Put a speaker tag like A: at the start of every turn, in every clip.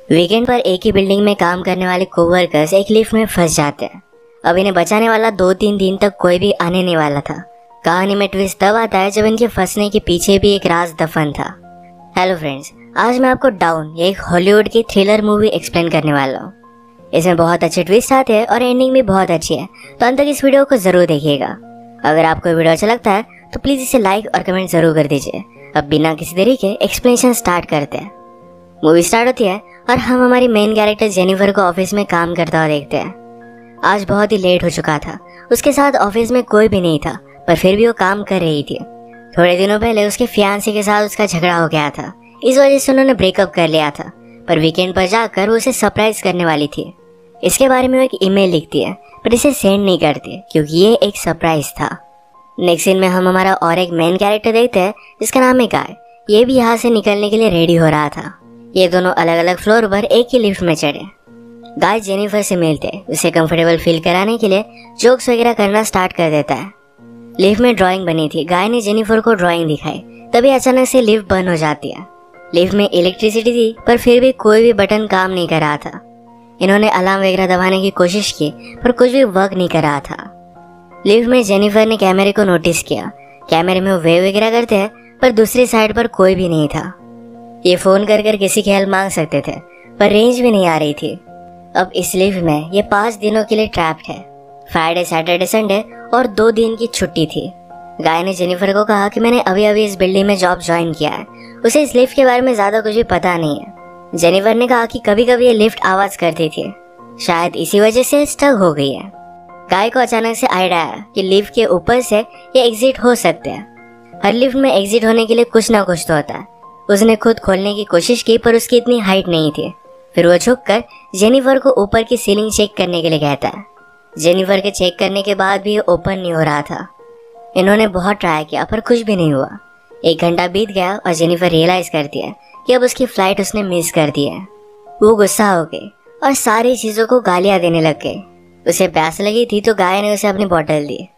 A: Weekend पर एक ही building में काम करने वाले कोवर्कर्स एक लिफ्ट में फंस जाते हैं। अब इन्हें बचाने वाला 2-3 दिन तक कोई भी आने नहीं वाला था। कहानी में ट्विस्ट तब आता है जब इनके फंसने के पीछे भी एक राज दफन था। हेलो फ्रेंड्स, आज मैं आपको डाउन एक हॉलीवुड की थ्रिलर मूवी एक्सप्लेन करने वाला हूँ। इसमें बहुत अच्छे ट्विस्ट आते हैं और एंडिंग भी बहुत अच्छी है, तो अंत तक इस वीडियो को जरूर देखिएगा। अगर आपको वीडियो अच्छा लगता है तो प्लीज इसे लाइक और कमेंट जरूर कर दीजिए। अब बिना किसी देरी के एक्सप्लेनेशन स्टार्ट करते हैं। मूवी स्टार्ट होती है और हम हमारी मेन कैरेक्टर जेनिफर को ऑफिस में काम करता हुआ देखते हैं। आज बहुत ही लेट हो चुका था। उसके साथ ऑफिस में कोई भी नहीं था, पर फिर भी वो काम कर रही थी। थोड़े दिनों पहले उसके फियांसे के साथ उसका झगड़ा हो गया था, इस वजह से उन्होंने ब्रेकअप कर लिया था। पर वीकेंड पर जाकर वो उसे सरप्राइज करने वाली थी। इसके बारे में वो एक ईमेल लिखती है, पर इसे सेंड नहीं करती क्योंकि ये एक सरप्राइज था। नेक्स्ट सीन में हम हमारा और एक मेन कैरेक्टर देखते हैं जिसका नाम है गाय। ये भी यहाँ से निकलने के लिए रेडी हो रहा था। ये दोनों अलग अलग फ्लोर पर एक ही लिफ्ट में चढ़े। गाय जेनिफर से मिलते उसे कंफर्टेबल फील कराने के लिए जोक्स वगैरह करना स्टार्ट कर देता है। लिफ्ट में ड्राइंग बनी थी। गाय ने जेनिफर को ड्राइंग दिखाई, तभी अचानक से लिफ्ट बंद हो जाती है। लिफ्ट में इलेक्ट्रिसिटी थी, पर फिर भी कोई भी बटन काम नहीं कर रहा था। इन्होंने अलार्म वगैरह दबाने की कोशिश की, पर कुछ भी वर्क नहीं कर रहा था। लिफ्ट में जेनिफर ने कैमरे को नोटिस किया। कैमरे में वो वेव वगैरह करते हैं, पर दूसरी साइड पर कोई भी नहीं था। ये फोन कर किसी की हेल्प मांग सकते थे, पर रेंज भी नहीं आ रही थी। अब इस लिफ्ट में ये 5 दिनों के लिए ट्रैप्ड है। फ्राइडे, सैटरडे, संडे और 2 दिन की छुट्टी थी। गाय ने जेनिफर को कहा कि मैंने अभी अभी इस बिल्डिंग में जॉब ज्वाइन किया है, उसे इस लिफ्ट के बारे में ज्यादा कुछ भी पता नहीं है। जेनिफर ने कहा कि कभी कभी ये लिफ्ट आवाज करती थी, शायद इसी वजह से स्टक हो गई है। गाय को अचानक से आइडिया आया कि लिफ्ट के ऊपर से ये एग्जिट हो सकते हैं। हर लिफ्ट में एग्जिट होने के लिए कुछ ना कुछ तो होता है। उसने खुद खोलने की कोशिश की, पर उसकी इतनी हाइट नहीं थी। फिर वो झुककर जेनिफर को ऊपर की सीलिंग चेक करने के लिए कहता है। जेनिफर के चेक करने के बाद भी ये ओपन नहीं हो रहा था। इन्होंने बहुत ट्राई किया, पर कुछ भी नहीं हुआ। 1 घंटा बीत गया और जेनिफर रियलाइज करती है कि अब उसकी फ्लाइट उसने मिस कर दी है। वो गुस्सा हो गई और सारी चीजों को गालियां देने लग गई। उसे प्यास लगी थी तो गाय ने उसे अपनी बोतल दी।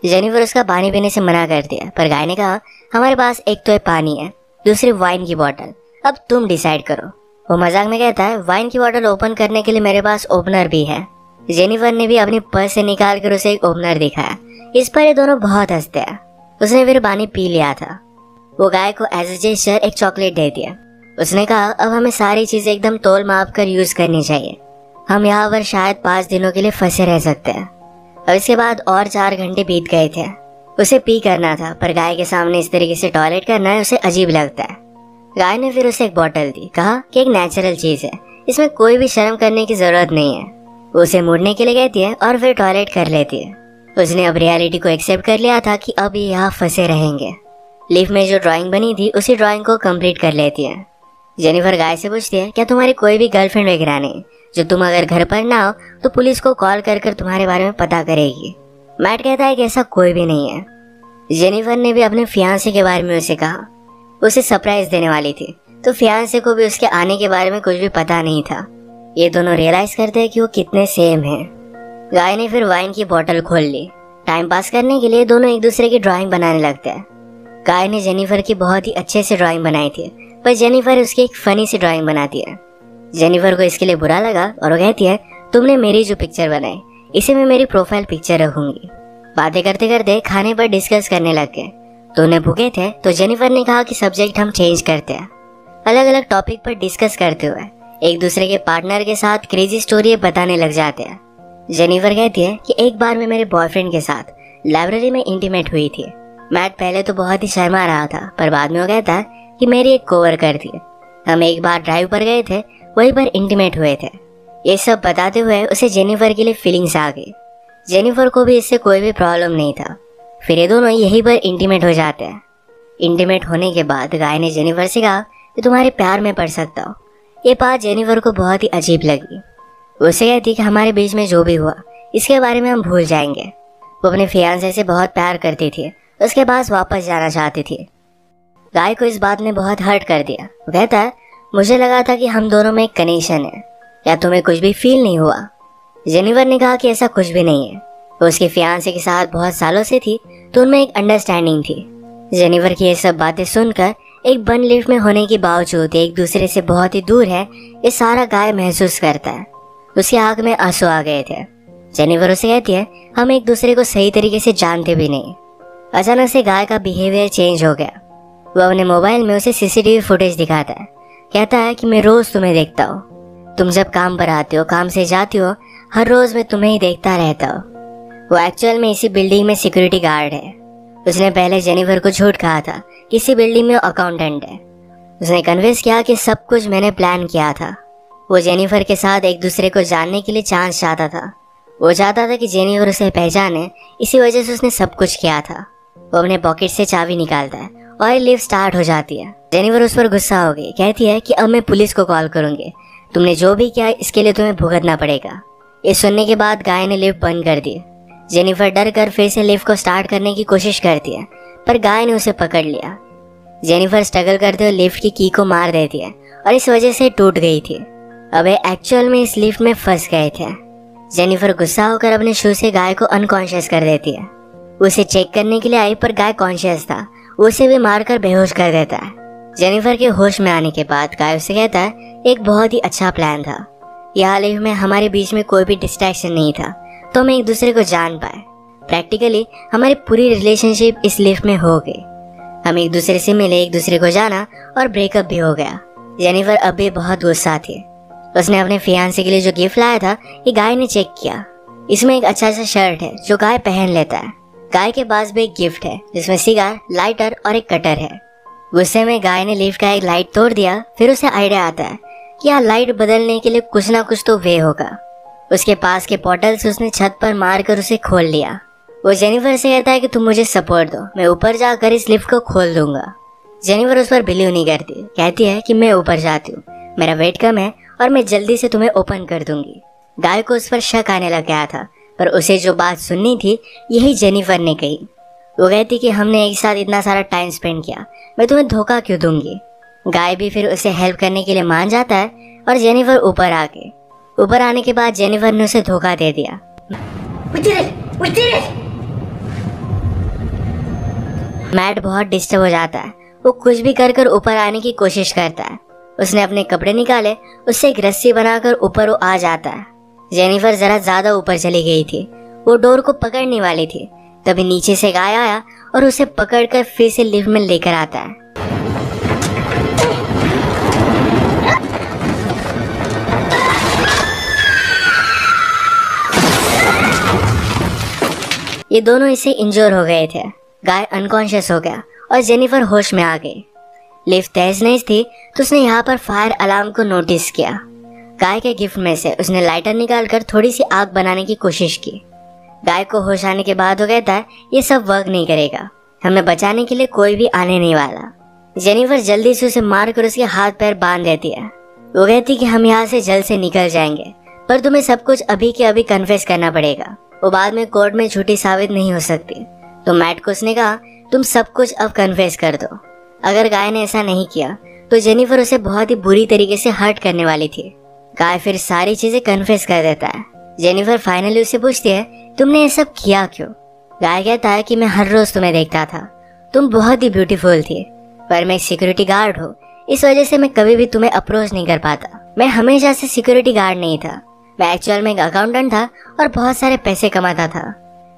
A: जेनिफर उसका पानी पीने से मना कर दिया, पर गाय ने कहा हमारे पास एक तो पानी है, दूसरी वाइन की बोतल, अब तुम डिसाइड करो। वो मजाक में कहता है वाइन की बोतल ओपन करने के लिए मेरे पास ओपनर भी है। जेनिफर ने भी अपनी पर्स से निकाल कर उसे एक ओपनर दिखाया। इस पर ये दोनों बहुत हंसते हैं। उसने फिर पानी पी लिया था। वो गाय को एज ए जेस्चर एक चॉकलेट दे दिया। उसने कहा अब हमें सारी चीजें एकदम तोल माप कर यूज करनी चाहिए। हम यहाँ पर शायद 5 दिनों के लिए फंसे रह सकते हैं। अब इसके बाद और 4 घंटे बीत गए थे। उसे पी करना था, पर गाय के सामने इस तरीके से टॉयलेट करना है उसे अजीब लगता है। गाय ने फिर उसे एक बोतल दी, कहा कि एक नेचुरल चीज है, इसमें कोई भी शर्म करने की जरूरत नहीं है। वो उसे मुड़ने के लिए कहती है और फिर टॉयलेट कर लेती है। उसने अब रियलिटी को एक्सेप्ट कर लिया था कि अब ये यहाँ फंसे रहेंगे। लिफ्ट में जो ड्राइंग बनी थी उसी ड्राइंग को कंप्लीट कर लेती है। जेनिफर गाय से पूछती है क्या तुम्हारी कोई भी गर्लफ्रेंड वगैरह नहीं, जो तुम अगर घर पर ना हो तो पुलिस को कॉल कर तुम्हारे बारे में पता करेगी। मैट कहता है कि ऐसा कोई भी नहीं है। जेनिफर ने भी अपने फियांसे के बारे में उसे कहा। उसे सरप्राइज देने वाली थी, तो फियांसे को भी उसके आने के बारे में कुछ भी पता नहीं था। ये दोनों रियलाइज करते हैं कि वो कितने सेम हैं। गाय ने फिर वाइन की बोतल खोल ली। टाइम पास करने के लिए दोनों एक दूसरे की ड्राइंग बनाने लगते हैं। गाय ने जेनिफर की बहुत ही अच्छे से ड्राइंग बनाई थी, पर जेनिफर उसकी एक फनी सी ड्राइंग बनाती है। जेनिफर को इसके लिए बुरा लगा और वो कहती है तुमने मेरी जो पिक्चर बनाई इसे मैं मेरी प्रोफाइल पिक्चर रखूंगी। बातें करते करते खाने पर डिस्कस करने लग गए। दोनों भूखे थे, तो जेनिफर ने कहा कि सब्जेक्ट हम चेंज करते हैं। अलग अलग टॉपिक पर डिस्कस करते हुए एक दूसरे के पार्टनर के साथ क्रेजी स्टोरी बताने लग जाते हैं। जेनिफर कहती है कि एक बार मैं मेरे बॉयफ्रेंड के साथ लाइब्रेरी में इंटीमेट हुई थी। मैट पहले तो बहुत ही शर्मा रहा था, पर बाद में वो कहता है कि मेरी एक कोवर्कर थी। हम एक बार ड्राइव पर गए थे, वहीं पर इंटीमेट हुए थे। ये सब बताते हुए उसे जेनिफर के लिए फीलिंग्स आ गई। जेनिफर को भी इससे कोई भी प्रॉब्लम नहीं था। फिर ये दोनों यहीं पर इंटीमेट हो जाते हैं। इंटीमेट होने के बाद गाय ने जेनिफर से कहा कि तुम्हारे प्यार में पड़ सकता हो। ये बात जेनिफर को बहुत ही अजीब लगी। उसे कहती कि हमारे बीच में जो भी हुआ इसके बारे में हम भूल जाएंगे। वो अपने फियांसे से बहुत प्यार करती थी, उसके पास वापस जाना चाहती थी। गाय को इस बात ने बहुत हर्ट कर दिया। वो कहता है मुझे लगा था कि हम दोनों में एक कनेक्शन है, या तुम्हें कुछ भी फील नहीं हुआ? जेनिफर ने कहा कि ऐसा कुछ भी नहीं है। वो उसके फियांसे के साथ बहुत सालों से थी, तो उनमें एक अंडरस्टैंडिंग थी। जेनिफर की ये सब बातें सुनकर एक बंद लिफ्ट में होने के बावजूद एक दूसरे से बहुत ही दूर है, ये सारा गाय महसूस करता है। उसकी आंख में आंसू आ गए थे। जेनिफर उसे कहती है, हम एक दूसरे को सही तरीके से जानते भी नहीं। अचानक से गाय का बिहेवियर चेंज हो गया। वो अपने मोबाइल में उसे सीसीटीवी फुटेज दिखाता है। कहता है कि मैं रोज तुम्हें देखता हूँ, तुम जब काम पर आते हो, काम से जाती हो, हर रोज मैं तुम्हें ही देखता रहता हूँ। वो एक्चुअल में इसी बिल्डिंग में सिक्योरिटी गार्ड है। उसने पहले जेनिफर को झूठ कहा था कि इसी बिल्डिंग में अकाउंटेंट है। उसने कन्विंस किया कि सब कुछ मैंने प्लान किया था। वो जेनिफर के साथ एक दूसरे को जानने के लिए चांस चाहता था। वो चाहता था कि जेनिफर उसे पहचाने, इसी वजह से उसने सब कुछ किया था। वो अपने पॉकेट से चाबी निकालता है और लिफ्ट स्टार्ट हो जाती है। जेनिफर उस पर गुस्सा हो गई। कहती है कि अब मैं पुलिस को कॉल करूंगी, तुमने जो भी किया इसके लिए तुम्हें भुगतना पड़ेगा। ये सुनने के बाद गाय ने लिफ्ट बंद कर दी। जेनिफर डर कर फिर से लिफ्ट को स्टार्ट करने की कोशिश करती है, पर गाय ने उसे पकड़ लिया। जेनिफर स्ट्रगल करते हुए लिफ्ट की की को मार देती है और इस वजह से टूट गई थी। अब एक्चुअल में इस लिफ्ट में फंस गए थे। जेनिफर गुस्सा होकर अपने शू से गाय को अनकॉन्शियस कर देती है। उसे चेक करने के लिए आई, पर गाय कॉन्शियस था। उसे भी मारकर बेहोश कर देता है। जेनिफर के होश में आने के बाद गाय उसे कहता है, एक बहुत ही अच्छा प्लान था। यहाँ लिफ्ट में हमारे बीच में कोई भी डिस्ट्रैक्शन नहीं था, तो हम एक दूसरे को जान पाए। प्रैक्टिकली हमारी पूरी रिलेशनशिप इस लिफ्ट में हो गई। हम एक दूसरे से मिले, एक दूसरे को जाना और ब्रेकअप भी हो गया। जेनिफर अब भी बहुत गुस्सा थी। उसने अपने फियांसे के लिए जो गिफ्ट लाया था, ये गाय ने चेक किया। इसमें एक अच्छा सा शर्ट है जो गाय पहन लेता है। गाय के पास भी एक गिफ्ट है जिसमें सिगार, लाइटर और एक कटर है। गुस्से में गाय ने लिफ्ट का एक लाइट तोड़ दिया। फिर उसे आइडिया आता है कि यहाँ लाइट बदलने के लिए कुछ ना कुछ तो वे होगा। उसके पास के पोर्टल से उसने छत पर मारकर उसे खोल लिया। वो जेनिफर से कहता है कि तुम मुझे सपोर्ट दो, मैं ऊपर जाकर इस लिफ्ट को खोल दूंगा। जेनिफर उस पर बिलीव नहीं करती। कहती है कि मैं ऊपर जाती हूँ, मेरा वेट कम है और मैं जल्दी से तुम्हें ओपन कर दूंगी। गाय को उस पर शक आने लग गया था, पर उसे जो बात सुननी थी यही जेनिफर ने कही। वो कहती कि हमने एक साथ इतना सारा टाइम स्पेंड किया, मैं तुम्हें धोखा क्यों दूंगी। गाय भी फिर उसे हेल्प करने के लिए मान जाता है और जेनिफर ऊपर आने के बाद जेनिफर ने उसे धोखा दे दिया। मैट बहुत डिस्टर्ब हो जाता है। वो कुछ भी कर कर ऊपर आने की कोशिश करता है। उसने अपने कपड़े निकाले, उससे एक रस्सी बनाकर ऊपर वो आ जाता है। जेनिफर जरा ज्यादा ऊपर चली गई थी। वो डोर को पकड़ने वाली थी, तभी नीचे से गाय आया और उसे पकड़कर फिर से लिफ्ट में लेकर आता है। ये दोनों इससे इंजोर हो गए थे। गाय अनकॉन्शियस हो गया और जेनिफर होश में आ गई। लिफ्ट तेज नहीं थी तो उसने यहाँ पर फायर अलार्म को नोटिस किया। गाय के गिफ्ट में से उसने लाइटर निकालकर थोड़ी सी आग बनाने की कोशिश की। गाय को होश आने के बाद वो कहता है, ये सब वर्क नहीं करेगा, हमें बचाने के लिए कोई भी आने नहीं वाला। जेनिफर जल्दी से उसे मारकर उसके हाथ पैर बांध देती है। वो कहती कि हम यहाँ से जल्द से निकल जाएंगे, पर तुम्हें सब कुछ अभी के अभी कन्फेस करना पड़ेगा, वो बाद में कोर्ट में झूठी साबित नहीं हो सकती। तो मैट को उसने कहा, तुम सब कुछ अब कन्फेस कर दो। अगर गाय ने ऐसा नहीं किया तो जेनिफर उसे बहुत ही बुरी तरीके से हर्ट करने वाली थी। गाय फिर सारी चीजें कन्फेस कर देता है। जेनिफर फाइनली उससे पूछती है, तुमने ये सब किया क्यों। गाय कहता है कि मैं हर रोज तुम्हें देखता था, तुम बहुत ही ब्यूटीफुल थी, पर मैं सिक्योरिटी गार्ड हूँ, इस वजह से मैं कभी भी तुम्हें अप्रोच नहीं कर पाता। मैं हमेशा से सिक्योरिटी गार्ड नहीं था, मैं एक्चुअल में एक अकाउंटेंट था और बहुत सारे पैसे कमाता था।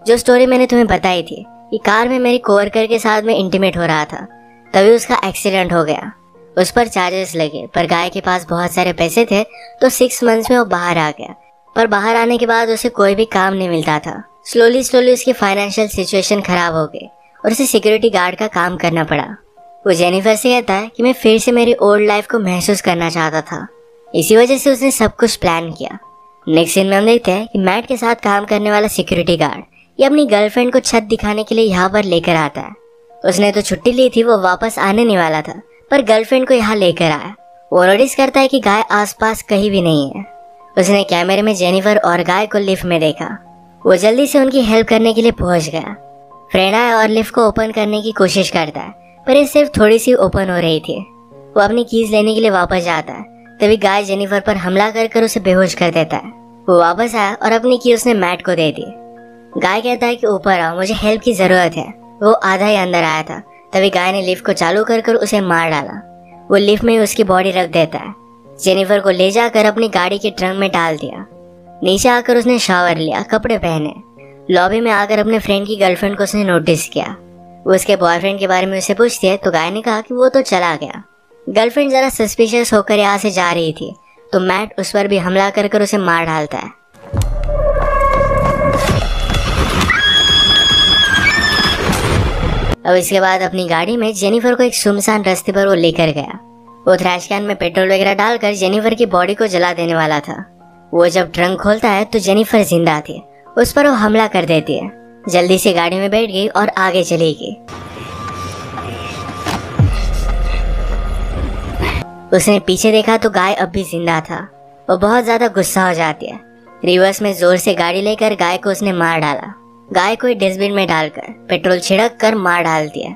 A: जो स्टोरी मैंने तुम्हें बताई थी कि कार में मेरी कोवर्कर के साथ में इंटीमेट हो रहा था, तभी उसका एक्सीडेंट हो गया। उस पर चार्जेस लगे, पर गाय के पास बहुत सारे पैसे थे तो 6 मंथ्स में वो बाहर आ गया। पर बाहर आने के बाद उसे कोई भी काम नहीं मिलता था। स्लोली उसकी फाइनेंशियल सिचुएशन खराब हो गई और उसे सिक्योरिटी गार्ड का काम करना पड़ा। वो जेनिफर से कहता है कि मैं फिर से मेरी ओल्ड लाइफ को महसूस करना चाहता था, इसी वजह से उसने सब कुछ प्लान किया। नेक्स्ट सीन में हम देखते हैं कि मैट के साथ काम करने वाला सिक्योरिटी गार्ड ये अपनी गर्लफ्रेंड को छत दिखाने के लिए यहाँ पर लेकर आता है। उसने तो छुट्टी ली थी, वो वापस आने नहीं वाला था, पर गर्लफ्रेंड को यहाँ लेकर आया। वो नोटिस करता है कि गाय आसपास कहीं भी नहीं है। उसने कैमरे में जेनिफर और गाय को लिफ्ट में देखा। वो जल्दी से उनकी हेल्प करने के लिए पहुंच गया। फ्रेंड आया और लिफ्ट को ओपन करने की कोशिश करता है, पर ये सिर्फ थोड़ी सी ओपन हो रही थी। वो अपनी कीज लेने के लिए वापस जाता है, तभी गाय जेनिफर पर हमला कर उसे बेहोश कर देता है। वो वापस आया और अपनी की उसने मैट को दे दी। गाय कहता है कि ऊपर आओ, मुझे हेल्प की जरूरत है। वो आधा ही अंदर आया था, तभी गाय ने लिफ्ट को चालू कर कर उसे मार डाला। वो लिफ्ट में उसकी बॉडी रख देता है। जेनिफर को ले जाकर अपनी गाड़ी के ट्रंक में डाल दिया। नीचे आकर उसने शावर लिया, कपड़े पहने। लॉबी में आकर अपने फ्रेंड की गर्लफ्रेंड को उसने नोटिस किया। वो उसके बॉयफ्रेंड के बारे में उसे पूछती है तो गाय ने कहा कि वो तो चला गया। गर्लफ्रेंड जरा सस्पिशियस होकर यहाँ से जा रही थी तो मैट उस पर भी हमला कर कर उसे मार डालता है। अब इसके बाद अपनी गाड़ी में जेनिफर को एक सुनसान रास्ते पर वो लेकर गया। वो थ्रैश कैन में पेट्रोल वगैरह डालकर जेनिफर की बॉडी को जला देने वाला था। वो जब ट्रंक खोलता है तो जेनिफर जिंदा थी। उस पर वो हमला कर देती है। जल्दी से गाड़ी में बैठ गई और आगे चली गई। उसने पीछे देखा तो गाय अब भी जिंदा था। वो बहुत ज्यादा गुस्सा हो जाती है। रिवर्स में जोर से गाड़ी लेकर गाय को उसने मार डाला। गाय को एक डस्टबिन में डालकर पेट्रोल छिड़क कर मार डालती है।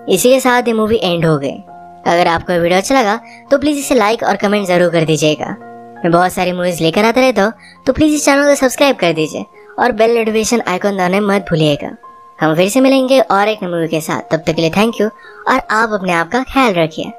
A: इसी के साथ ये मूवी एंड हो गई। अगर आपको वीडियो अच्छा लगा तो प्लीज इसे लाइक और कमेंट जरूर कर दीजिएगा। मैं बहुत सारी मूवीज लेकर आता रहता हूँ तो प्लीज इस चैनल को सब्सक्राइब कर दीजिए और बेल नोटिफिकेशन आइकॉन दबाना मत भूलिएगा। हम फिर से मिलेंगे और एक मूवी के साथ। तब तक के लिए थैंक यू और आप अपने आप का ख्याल रखिए।